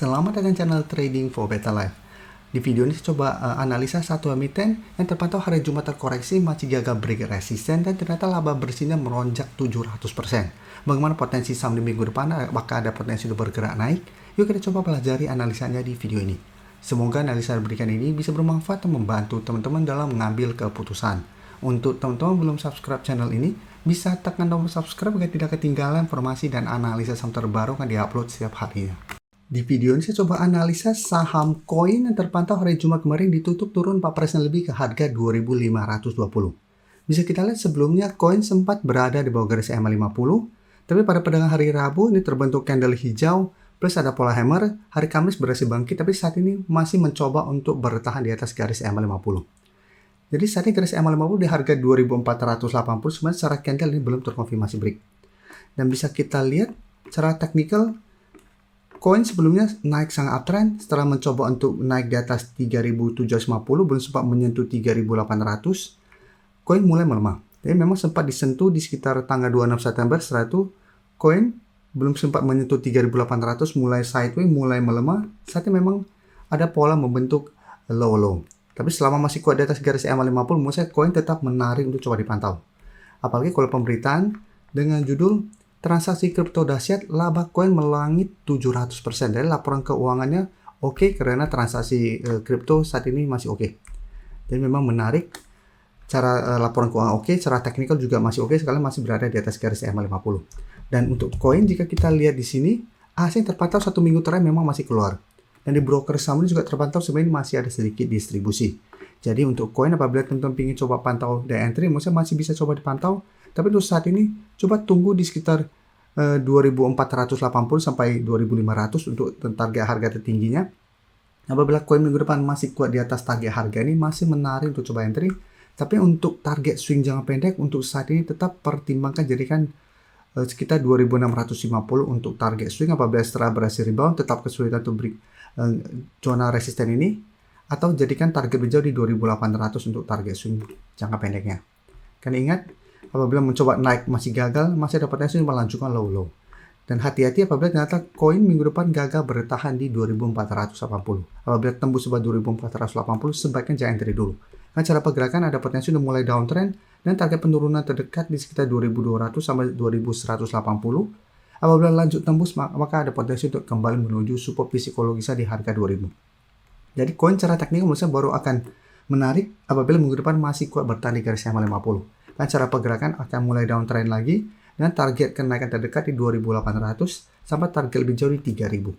Selamat datang channel Trading for Better Life. Di video ini saya coba analisa satu emiten yang terpantau hari Jumat terkoreksi masih gagal break resisten dan ternyata laba bersihnya melonjak 700%. Bagaimana potensi saham di minggu depan? Apakah ada potensi untuk bergerak naik? Yuk kita coba pelajari analisanya di video ini. Semoga analisa yang diberikan ini bisa bermanfaat dan membantu teman-teman dalam mengambil keputusan. Untuk teman-teman belum subscribe channel ini, bisa tekan tombol subscribe agar tidak ketinggalan informasi dan analisa saham terbaru yang diupload setiap harinya. Di video ini saya coba analisa saham koin yang terpantau hari Jumat kemarin ditutup turun 4% lebih ke harga 2.520. Bisa kita lihat sebelumnya koin sempat berada di bawah garis EMA 50, tapi pada perdagangan hari Rabu ini terbentuk candle hijau plus ada pola hammer. Hari Kamis berhasil bangkit, tapi saat ini masih mencoba untuk bertahan di atas garis EMA 50. Jadi saat ini garis EMA 50 di harga 2.480, sebenarnya secara candle ini belum terkonfirmasi break. Dan bisa kita lihat secara teknikal, koin sebelumnya naik sangat uptrend, setelah mencoba untuk naik di atas 3.750, belum sempat menyentuh 3.800, koin mulai melemah. Jadi memang sempat disentuh di sekitar tanggal 26 September, setelah itu koin belum sempat menyentuh 3.800, mulai sideways, mulai melemah. Saat ini memang ada pola membentuk low. Tapi selama masih kuat di atas garis EMA 50, menurut saya koin tetap menarik untuk coba dipantau. Apalagi kalau pemberitaan dengan judul transaksi kripto dahsyat, laba koin melangit 700%. Dari laporan keuangannya oke, karena transaksi kripto saat ini masih oke. Jadi memang menarik. Cara laporan keuangan oke, cara teknikal juga masih oke, sekali masih berada di atas garis EMA 50. Dan untuk koin jika kita lihat di sini, asing terpantau satu minggu terakhir memang masih keluar. Dan di broker saham ini juga terpantau sebenarnya masih ada sedikit distribusi. Jadi untuk koin apabila teman-teman ingin coba pantau day entry, maksudnya masih bisa coba dipantau. Tapi untuk saat ini coba tunggu di sekitar 2.480 sampai 2.500 untuk target harga tertingginya. Apabila koin minggu depan masih kuat di atas target harga ini, masih menarik untuk coba entry. Tapi untuk target swing jangka pendek untuk saat ini tetap pertimbangkan jadikan sekitar 2.650 untuk target swing. Apabila setelah berhasil rebound tetap kesulitan untuk break zona resisten ini, atau jadikan target berjauh di 2.800 untuk target swing jangka pendeknya. Karena ingat, apabila mencoba naik masih gagal, masih ada potensi melanjutkan low. Dan hati-hati apabila ternyata koin minggu depan gagal bertahan di 2.480. Apabila tembus sebab 2.480, sebaiknya jangan entry dulu. Karena cara pergerakan ada potensi untuk mulai downtrend dan target penurunan terdekat di sekitar 2.200 sampai 2.180. Apabila lanjut tembus, maka ada potensi untuk kembali menuju support psikologisnya di harga 2.000. Jadi koin cara teknikal menurut saya baru akan menarik apabila minggu depan masih kuat bertahan di garis EMA 50. Dan cara pergerakan akan mulai downtrend lagi dan target kenaikan terdekat di 2.800 sampai target lebih jauh di 3.000.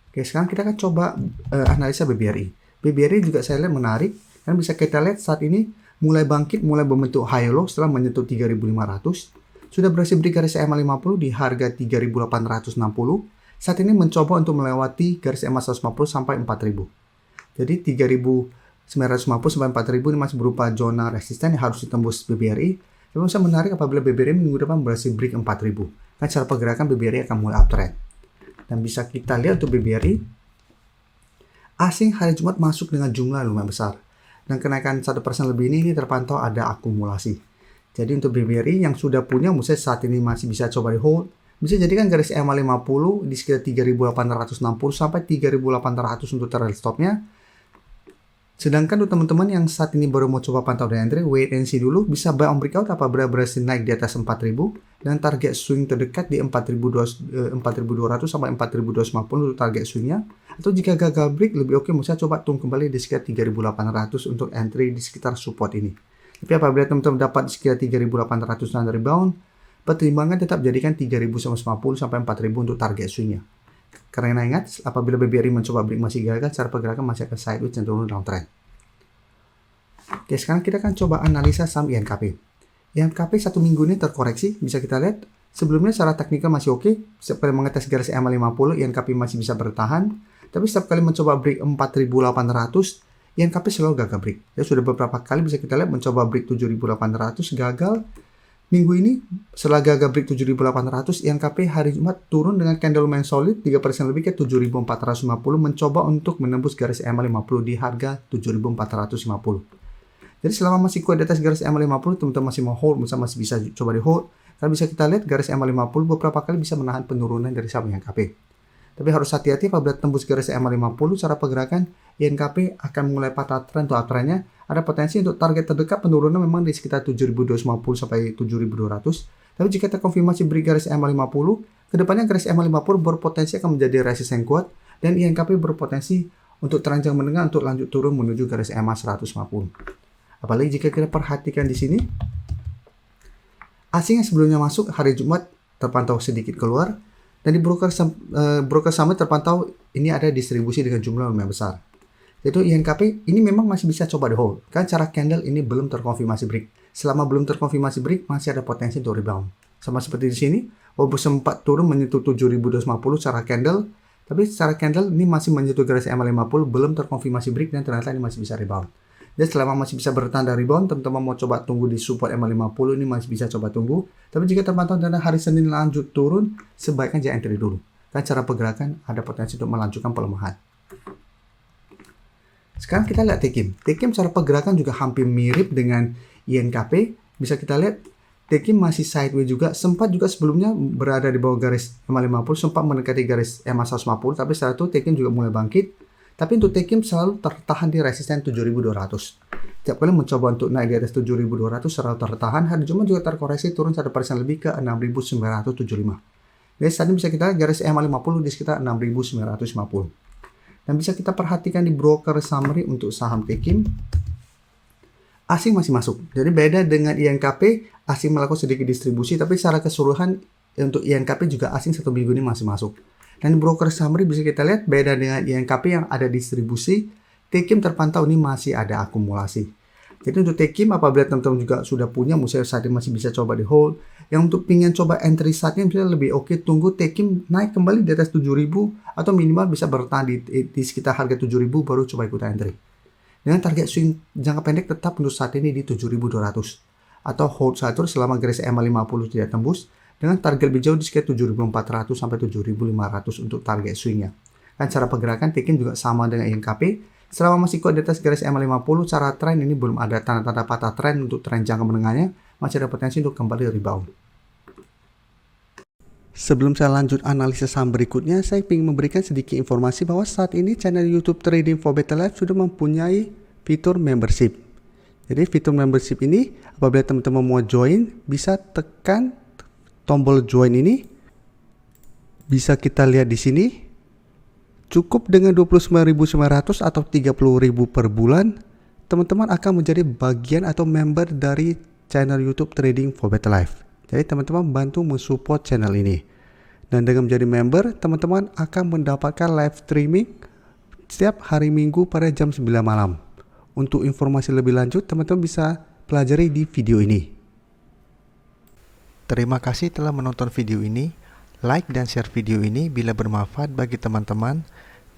Oke, sekarang kita akan coba analisa BBRI. BBRI juga saya lihat menarik dan bisa kita lihat saat ini mulai bangkit, mulai membentuk high low setelah menyentuh 3.500. Sudah berhasil break garis EMA 50 di harga 3.860. Saat ini mencoba untuk melewati garis EMA 150 sampai 4.000. Jadi 3.950 sampai 4.000 ini masih berupa zona resisten yang harus ditembus BBRI. Tapi saya menarik apabila BBRI minggu depan berhasil break 4.000. Kan cara pergerakan BBRI akan mulai uptrend. Dan bisa kita lihat untuk BBRI, asing hari Jumat masuk dengan jumlah lumayan besar. Dan kenaikan 1% lebih ini terpantau ada akumulasi. Jadi untuk BBRI yang sudah punya, menurut saya saat ini masih bisa coba di hold. Bisa jadikan garis EMA 50 di sekitar 3.860 sampai 3.800 untuk target stopnya. Sedangkan untuk teman-teman yang saat ini baru mau coba pantau day entry, wait and see dulu, bisa buy on breakout apabila berhasil naik di atas 4.000 dan target swing terdekat di 4.200 sampai 4.250 untuk target swingnya. Atau jika gagal break, lebih oke saya coba tunggu kembali di sekitar 3.800 untuk entry di sekitar support ini. Tapi apabila teman-teman dapat di sekitar 3.800 dan rebound, pertimbangan tetap jadikan 3.150 sampai 4.000 untuk target swingnya. Karena ingat, apabila BBRI mencoba break masih gagal, cara pergerakan masih akan sideways cenderung downtrend. Oke, sekarang kita akan coba analisa saham INKP. INKP satu minggu ini terkoreksi, bisa kita lihat. Sebelumnya secara teknikal masih oke, seperti mengetes garis EMA 50, INKP masih bisa bertahan. Tapi setiap kali mencoba break 4.800, INKP selalu gagal break. Ya, sudah beberapa kali bisa kita lihat mencoba break 7.800, gagal. Minggu ini, setelah gagal break 7.800, INKP hari Jumat turun dengan candle lumayan solid, 3% lebih ke 7.450, mencoba untuk menembus garis EMA 50 di harga 7.450. Jadi selama masih kuat di atas garis EMA 50, teman-teman masih mau hold, masih bisa coba di hold. Karena bisa kita lihat garis EMA50 beberapa kali bisa menahan penurunan dari saham INKP. Tapi harus hati-hati apabila tembus garis EMA50 cara pergerakan INKP akan mulai patah tren untuk uptrendnya. Ada potensi untuk target terdekat penurunan memang di sekitar 7.250 sampai 7.200. Tapi jika terkonfirmasi break garis EMA50, kedepannya garis EMA50 berpotensi akan menjadi resisten kuat dan INKP berpotensi untuk teranjang menengah untuk lanjut turun menuju garis EMA150. Apalagi jika kita perhatikan di sini, asing yang sebelumnya masuk hari Jumat terpantau sedikit keluar. Dan di broker saham terpantau ini ada distribusi dengan jumlah lumayan besar. Yaitu INKP ini memang masih bisa coba di hold. Kan cara candle ini belum terkonfirmasi break. Selama belum terkonfirmasi break masih ada potensi untuk rebound. Sama seperti di sini, walaupun sempat turun menyentuh 7.250 secara candle, tapi secara candle ini masih menyentuh garis EMA50 belum terkonfirmasi break dan ternyata ini masih bisa rebound. Dan selama masih bisa bertahan dari rebound, teman-teman mau coba tunggu di support EMA50 ini masih bisa coba tunggu. Tapi jika terpantau dan hari Senin lanjut turun, sebaiknya jangan entry dulu. Karena cara pergerakan ada potensi untuk melanjutkan pelemahan. Sekarang kita lihat Tekim. Tekim cara pergerakan juga hampir mirip dengan INKP. Bisa kita lihat Tekim masih sideways juga. Sempat juga sebelumnya berada di bawah garis EMA50, sempat mendekati garis EMA150. Tapi setelah itu Tekim juga mulai bangkit. Tapi untuk Tekim selalu tertahan di resisten 7.200. Setiap kali mencoba untuk naik di atas 7.200 selalu tertahan. Hari Jumat juga terkoreksi turun 1% lebih ke 6.975. Jadi saat ini bisa kita lihat garis EMA50 di sekitar 6.950. Dan bisa kita perhatikan di broker summary untuk saham Tekim. Asing masih masuk. Jadi beda dengan INKP, asing melakukan sedikit distribusi. Tapi secara keseluruhan untuk INKP juga asing satu minggu ini masih masuk. Dan di broker summary bisa kita lihat beda dengan INKP yang ada distribusi, Tekim terpantau ini masih ada akumulasi. Jadi untuk Tekim apabila teman-teman juga sudah punya, misalnya saat ini masih bisa coba di hold. Yang untuk pingin coba entry saatnya misalnya lebih oke tunggu Tekim naik kembali di atas 7.000 atau minimal bisa bertahan di sekitar harga 7.000 baru coba ikut entry. Dengan target swing jangka pendek tetap untuk saat ini di 7.200 atau hold satu selama garis EMA50 tidak tembus. Dengan target lebih jauh di sekitar 7.400 sampai 7.500 untuk target swingnya. Dan cara pergerakan Tekim juga sama dengan INKP. Selama masih kuat di atas garis EMA50, cara tren ini belum ada tanda-tanda patah tren untuk tren jangka menengahnya. Masih ada potensi untuk kembali rebound. Sebelum saya lanjut analisis saham berikutnya, saya ingin memberikan sedikit informasi bahwa saat ini channel YouTube Trading for Better Life sudah mempunyai fitur membership. Jadi fitur membership ini apabila teman-teman mau join, bisa tekan tombol join ini. Bisa kita lihat di sini. Cukup dengan 29.900 atau 30.000 per bulan, teman-teman akan menjadi bagian atau member dari channel YouTube Trading for Better Life. Jadi teman-teman bantu mensupport channel ini. Dan dengan menjadi member, teman-teman akan mendapatkan live streaming setiap hari Minggu pada jam 9 malam. Untuk informasi lebih lanjut, teman-teman bisa pelajari di video ini. Terima kasih telah menonton video ini. Like dan share video ini bila bermanfaat bagi teman-teman.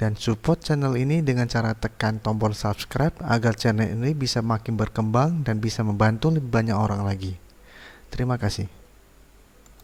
Dan support channel ini dengan cara tekan tombol subscribe agar channel ini bisa makin berkembang dan bisa membantu lebih banyak orang lagi. Terima kasih.